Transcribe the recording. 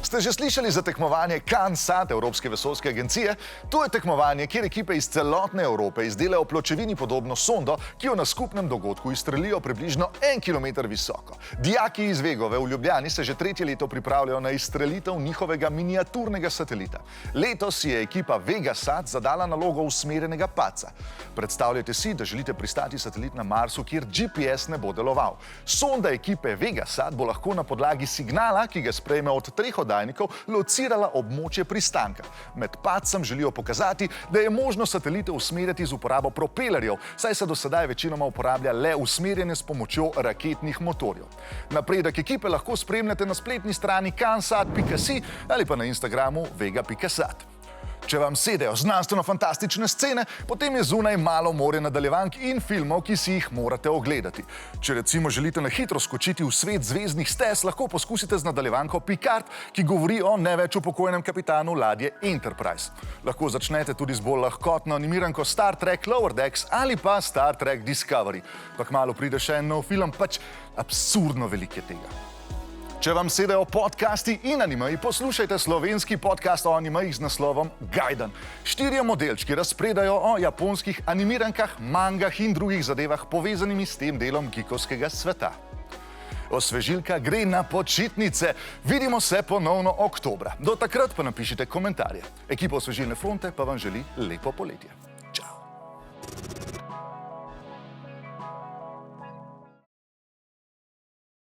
Ste že slišali za tekmovanje CANSAT Evropske vesoljske agencije? To je tekmovanje, kjer ekipe iz celotne Evrope izdelajo pločevini podobno sondo, ki jo na skupnem dogodku izstrelijo približno 1 kilometer visoko. Dijaki iz Vegove v Ljubljani se že tretje leto pripravljajo na izstrelitev njihovega miniaturnega satelita. Letos je ekipa VegaSat zadala nalogo usmerjenega padca. Predstavljajte si, da želite pristati satelit na Marsu, kjer GPS ne bo deloval. Sonda ekipe VegaSat bo lahko na podlagi signala, ki ga sprejme od 3 oddajnikov, locirala območje pristanka. Med padcem želijo pokazati, da je možno satelite usmerjati z uporabo propelerjev, saj se do sedaj večinoma uporablja le usmerjanje s pomočjo raketnih motorjev. Napredek ekipe lahko spremljate na spletni strani cansat.si ali pa na Instagramu vega.sat. Če vam sedejo znanstveno-fantastične scene, potem je zunaj malo morje nadaljevank in filmov, ki si jih morate ogledati. Če recimo želite na hitro skočiti v svet zvezdnih stez, lahko poskusite z nadaljevanko Picard, ki govori o ne več upokojenem kapitanu ladje Enterprise. Lahko začnete tudi z bolj lahkotno animiranko Star Trek Lower Decks ali pa Star Trek Discovery. Pa kmalu pride še en nov film, pač absurdno veliko je tega. Če vam sedajo podcasti in animeji, poslušajte slovenski podcast o animejih z naslovom Gaiden. 4 modelčki razpredajo o japonskih animirankah, mangah in drugih zadevah povezanimi s tem delom geekovskega sveta. Osvežilka gre na počitnice. Vidimo se ponovno oktobra. Do takrat pa napišite komentarje. Ekipa Osvežilne fronte pa vam želi lepo poletje.